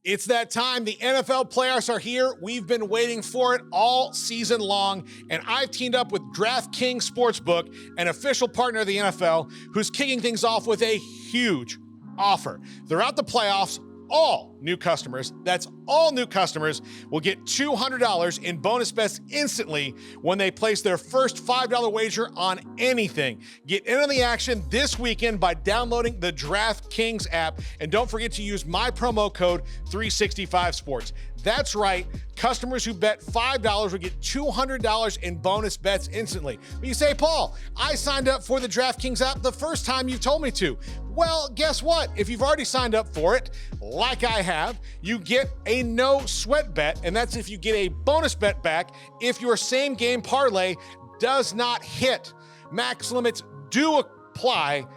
It's that time. The NFL playoffs are here. We've been waiting for it all season long, and I've teamed up with DraftKings Sportsbook, an official partner of the NFL, who's kicking things off with a huge offer. Throughout the playoffs, all new customers, that's all new customers, will get $200 in bonus bets instantly when they place their first $5 wager on anything. Get in on the action this weekend by downloading the DraftKings app, and don't forget to use my promo code 365sports. That's right, customers who bet $5 will get $200 in bonus bets instantly. But you say, Paul, I signed up for the DraftKings app the first time you told me to. Well, guess what? If you've already signed up for it, like I have, you get a no sweat bet, and that's if you get a bonus bet back if your same game parlay does not hit. Max limits do apply.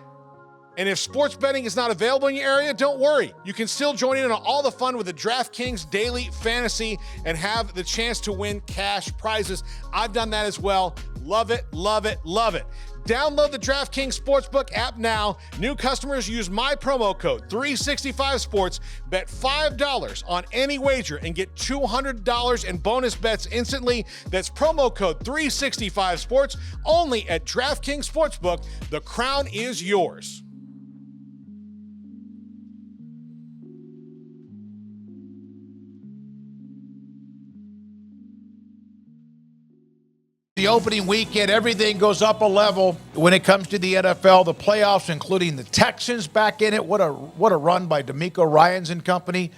And if sports betting is not available in your area, don't worry. You can still join in on all the fun with the DraftKings Daily Fantasy and have the chance to win cash prizes. I've done that as well. Love it, love it, love it. Download the DraftKings Sportsbook app now. New customers use my promo code 365sports. Bet $5 on any wager and get $200 in bonus bets instantly. That's promo code 365sports only at DraftKings Sportsbook. The crown is yours. The opening weekend, everything goes up a level when it comes to the NFL, the playoffs, including the Texans back in it. What a run by DeMeco Ryans and company.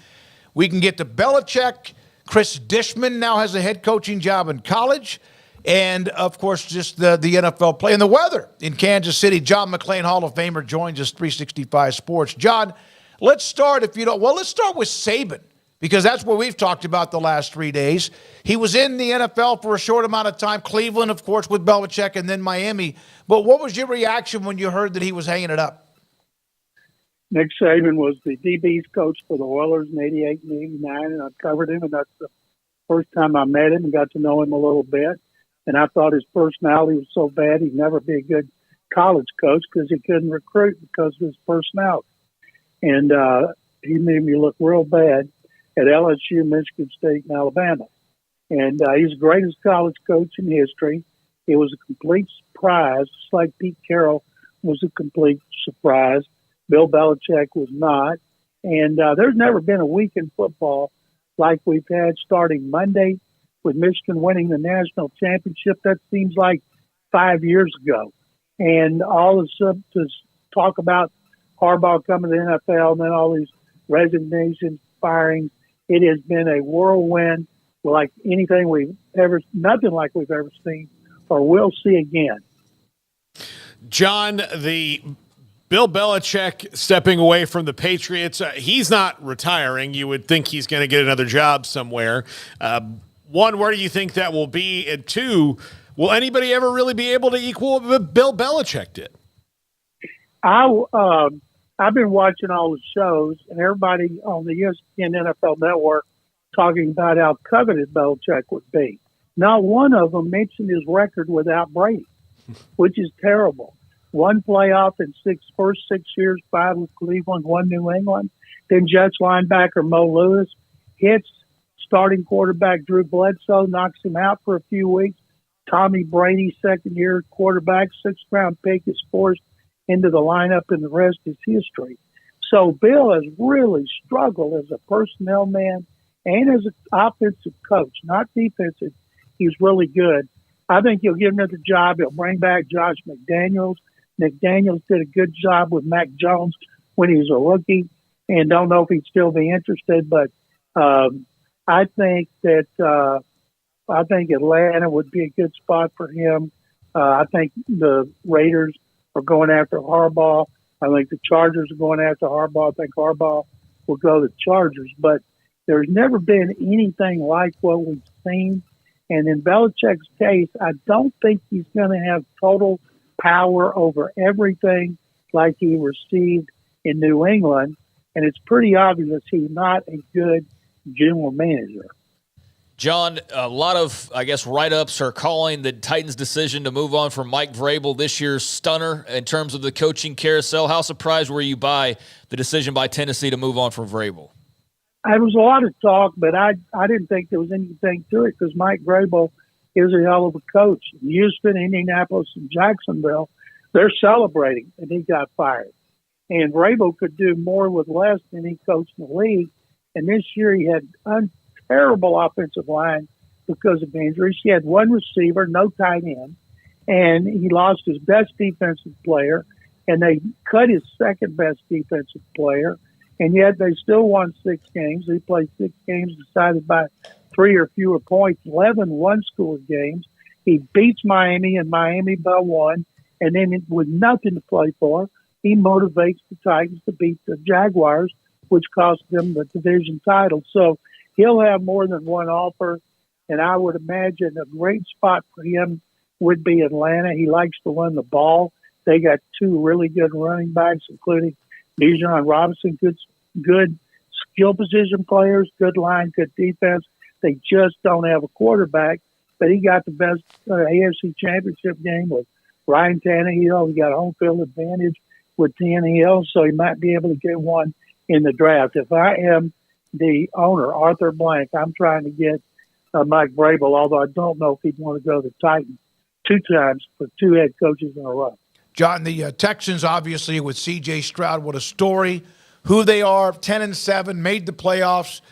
We can get to Belichick. Chris Dishman now has a head coaching job in college. And, of course, just the NFL play. And the weather in Kansas City. John McClain, Hall of Famer, joins us, 365 Sports. John, let's start with Saban, because that's what we've talked about the last 3 days. He was in the NFL for a short amount of time, Cleveland, of course, with Belichick, and then Miami. But what was your reaction when you heard that he was hanging it up? Nick Saban was the DB's coach for the Oilers in 88 and 89, and I covered him, and that's the first time I met him and got to know him a little bit. And I thought his personality was so bad he'd never be a good college coach because he couldn't recruit because of his personality. And he made me look real bad at LSU, Michigan State, and Alabama. And he's the greatest college coach in history. It was a complete surprise, just like Pete Carroll was a complete surprise. Bill Belichick was not. And there's never been a week in football like we've had starting Monday with Michigan winning the national championship. That seems like 5 years ago. And all of a sudden to talk about Harbaugh coming to the NFL and then all these resignations, firings, it has been a whirlwind like nothing like we've ever seen or will see again. John, the Bill Belichick stepping away from the Patriots, he's not retiring. You would think he's going to get another job somewhere. One, where do you think that will be? And two, will anybody ever really be able to equal what Bill Belichick did? I've been watching all the shows, and everybody on the ESPN NFL Network talking about how coveted Belichick would be. Not one of them mentioned his record without Brady, which is terrible. One playoff in first 6 years, 5 with Cleveland, 1 New England. Then Jets linebacker Mo Lewis hits starting quarterback Drew Bledsoe, knocks him out for a few weeks. Tommy Brady, second-year quarterback, 6th-round pick, is forced into the lineup, and the rest is history. So Bill has really struggled as a personnel man and as an offensive coach, not defensive. He's really good. I think he'll get another job. He'll bring back Josh McDaniels. McDaniels did a good job with Mac Jones when he was a rookie, and don't know if he'd still be interested, but I think Atlanta would be a good spot for him. I think the Raiders are going after Harbaugh. I think the Chargers are going after Harbaugh. I think Harbaugh will go to the Chargers. But there's never been anything like what we've seen. And in Belichick's case, I don't think he's going to have total power over everything like he received in New England. And it's pretty obvious he's not a good general manager. John, a lot of, write-ups are calling the Titans' decision to move on from Mike Vrabel this year's stunner in terms of the coaching carousel. How surprised were you by the decision by Tennessee to move on from Vrabel? There was a lot of talk, but I didn't think there was anything to it because Mike Vrabel is a hell of a coach. Houston, Indianapolis, and Jacksonville, they're celebrating that he got fired. And Vrabel could do more with less than he coached in the league. And this year he had terrible offensive line because of injuries. He had one receiver, no tight end, and he lost his best defensive player, and they cut his second best defensive player. And yet they still won 6 games. They played 6 games decided by 3 or fewer points, 11 one-score games. He beats Miami and Miami by 1. And then with nothing to play for, he motivates the Titans to beat the Jaguars, which cost them the division title. So he'll have more than one offer. And I would imagine a great spot for him would be Atlanta. He likes to run the ball. They got 2 really good running backs, including Bijan Robinson, good skill position players, good line, good defense. They just don't have a quarterback. But he got the best AFC Championship game with Ryan Tannehill. He got home field advantage with Tannehill, so he might be able to get one in the draft. If I am the owner, Arthur Blank, I'm trying to get Mike Vrabel, although I don't know if he'd want to go to the Titans 2 times for 2 head coaches in a row. John, the Texans, obviously, with C.J. Stroud, what a story. Who they are, 10-7, made the playoffs,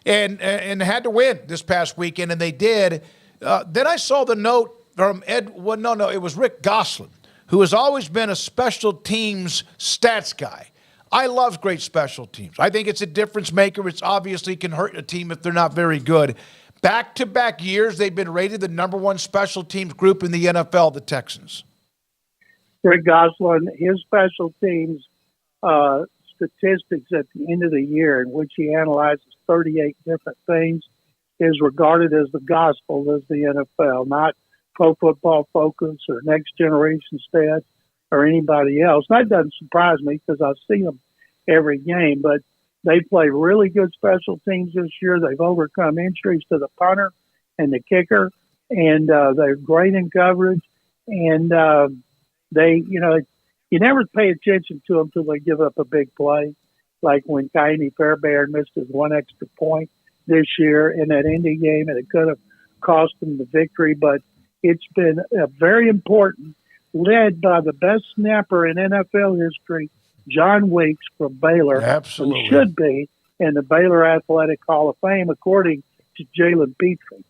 and had to win this past weekend, and they did. Then I saw the note from it was Rick Gosselin, who has always been a special teams stats guy. I love great special teams. I think it's a difference maker. It's obviously can hurt a team if they're not very good. Back-to-back years, they've been rated the number 1 special teams group in the NFL, the Texans. Rick Gosselin, his special teams statistics at the end of the year, in which he analyzes 38 different things, is regarded as the gospel as the NFL, not Pro Football Focus or Next Generation Stats or anybody else. That doesn't surprise me because I see them every game, but they play really good special teams this year. They've overcome injuries to the punter and the kicker, and they're great in coverage. And you never pay attention to them until they give up a big play, like when Kaimi Fairbairn missed his 1 extra point this year in that Indy game, and it could have cost them the victory. But it's been very important, led by the best snapper in NFL history, John Weeks from Baylor. Absolutely. Who should be in the Baylor Athletic Hall of Fame, according to Jalen Petrie.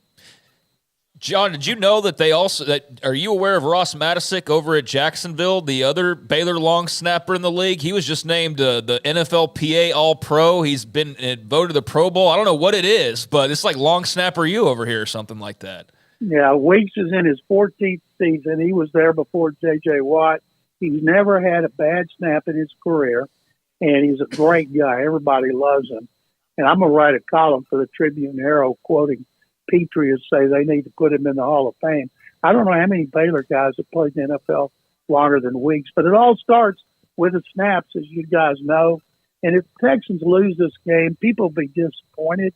John, did you know that are you aware of Ross Matisic over at Jacksonville, the other Baylor long snapper in the league? He was just named the NFLPA All-Pro. He's been voted the Pro Bowl. I don't know what it is, but it's like long snapper you over here or something like that. Yeah, Weeks is in his 14th season. He was there before J.J. Watt. He's never had a bad snap in his career, and he's a great guy. Everybody loves him. And I'm going to write a column for the Tribune-Arrow quoting Petrie say they need to put him in the Hall of Fame. I don't know how many Baylor guys have played in the NFL longer than Weeks, but it all starts with the snaps, as you guys know. And if the Texans lose this game, people will be disappointed.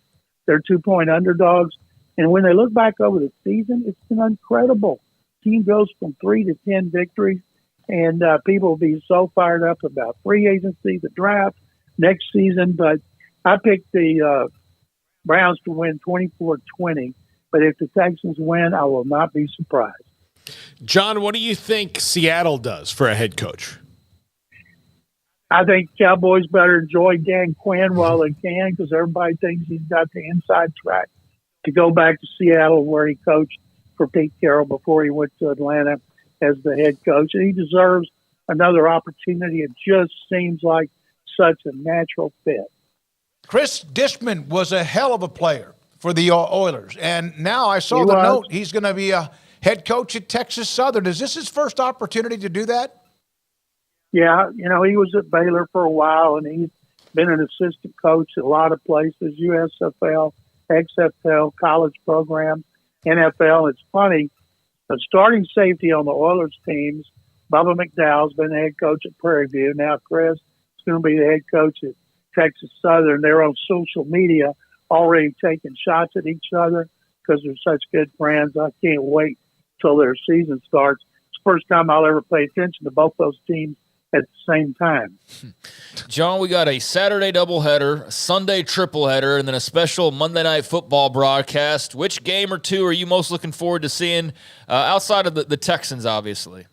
They're 2-point underdogs. And when they look back over the season, it's been incredible. Team goes from 3 to 10 victories, and people will be so fired up about free agency, the draft, next season. But I picked the Browns to win 24-20, but if the Texans win, I will not be surprised. John, what do you think Seattle does for a head coach? I think Cowboys better enjoy Dan Quinn while they can, because everybody thinks he's got the inside track to go back to Seattle, where he coached for Pete Carroll before he went to Atlanta as the head coach. And he deserves another opportunity. It just seems like such a natural fit. Chris Dishman was a hell of a player for the Oilers. And now I saw the note, he's going to be a head coach at Texas Southern. Is this his first opportunity to do that? Yeah, he was at Baylor for a while, and he's been an assistant coach at a lot of places, USFL, XFL, college program, NFL. It's funny, the starting safety on the Oilers teams, Bubba McDowell's been the head coach at Prairie View. Now Chris is going to be the head coach at Texas Southern. They're on social media already taking shots at each other because they're such good friends. I can't wait till their season starts. It's the first time I'll ever pay attention to both those teams at the same time. John, we got a Saturday doubleheader, a Sunday tripleheader, and then a special Monday Night Football broadcast. Which game or two are you most looking forward to seeing outside of the Texans, obviously?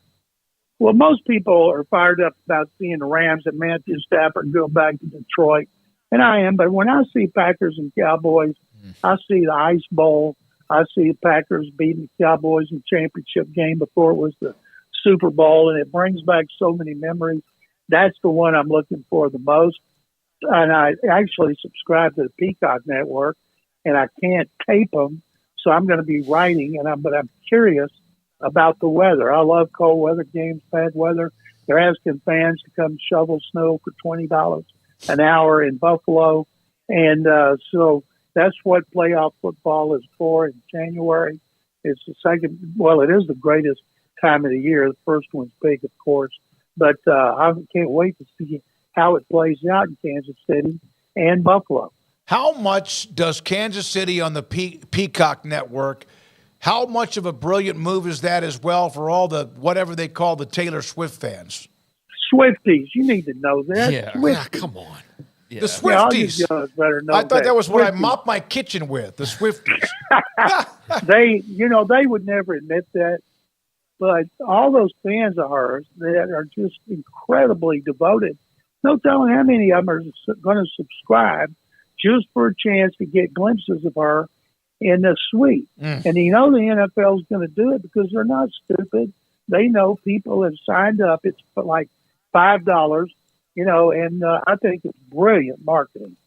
Well, most people are fired up about seeing the Rams and Matthew Stafford go back to Detroit, and I am. But when I see Packers and Cowboys, I see the Ice Bowl. I see the Packers beating the Cowboys in the championship game before it was the Super Bowl, and it brings back so many memories. That's the one I'm looking for the most. And I actually subscribe to the Peacock Network, and I can't tape them, so I'm going to be writing. But I'm curious about the weather. I love cold weather games, bad weather. They're asking fans to come shovel snow for $20 an hour in Buffalo, and so that's what playoff football is for in January. It's the second. Well, it is the greatest time of the year. The first one's big, of course. But I can't wait to see how it plays out in Kansas City and Buffalo. How much does Kansas City on the Peacock Network, how much of a brilliant move is that as well for all the whatever they call the Taylor Swift fans? Swifties, you need to know that. Yeah, come on. Yeah. The Swifties. Yeah, better know I thought that was what I Swifties. mopped my kitchen with, the Swifties. They would never admit that. But all those fans of hers that are just incredibly devoted, no telling how many of them are going to subscribe just for a chance to get glimpses of her in the suite. And the NFL is going to do it because they're not stupid. They know people have signed up. It's for like $5, and I think it's brilliant marketing.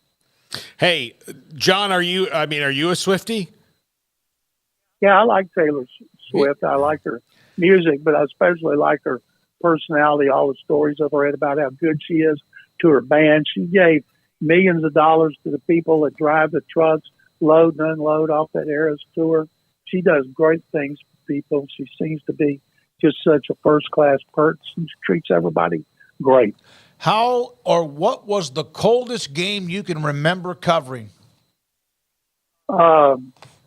Hey, John, are you a Swiftie? Yeah, I like Taylor Swift. I like her music, but I especially like her personality, all the stories I've read about how good she is to her band. She gave millions of dollars to the people that drive the trucks, load and unload off that Eras tour. She does great things for people. She seems to be just such a first-class person. She treats everybody great. How or what was the coldest game you can remember covering?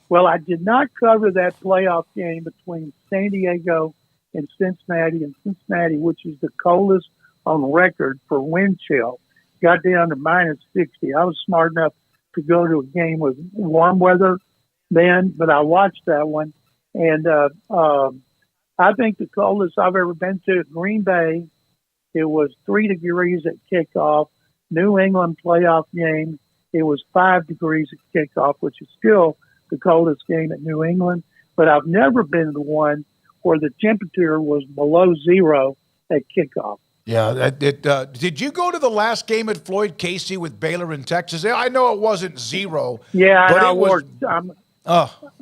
Well, I did not cover that playoff game between San Diego and Cincinnati, which is the coldest on record for wind chill. Got down to minus 60. I was smart enough to go to a game with warm weather then, but I watched that one. And I think the coldest I've ever been to at Green Bay, it was 3 degrees at kickoff. New England playoff game, it was 5 degrees at kickoff, which is still the coldest game at New England. But I've never been to one where the temperature was below zero at kickoff. Yeah, did you go to the last game at Floyd Casey with Baylor in Texas? I know it wasn't zero. Yeah, but and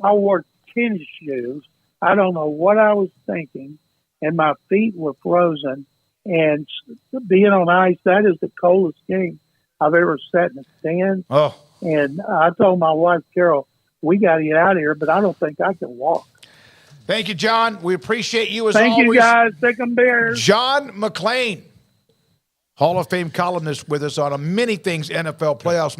I wore tennis shoes. I don't know what I was thinking, and my feet were frozen. And being on ice, that is the coldest game I've ever sat in a stand. Oh. And I told my wife, Carol, we got to get out of here, but I don't think I can walk. Thank you, John. We appreciate you as always. Thank you, guys. Take them bears. John McClain, Hall of Fame columnist with us on many things NFL playoffs.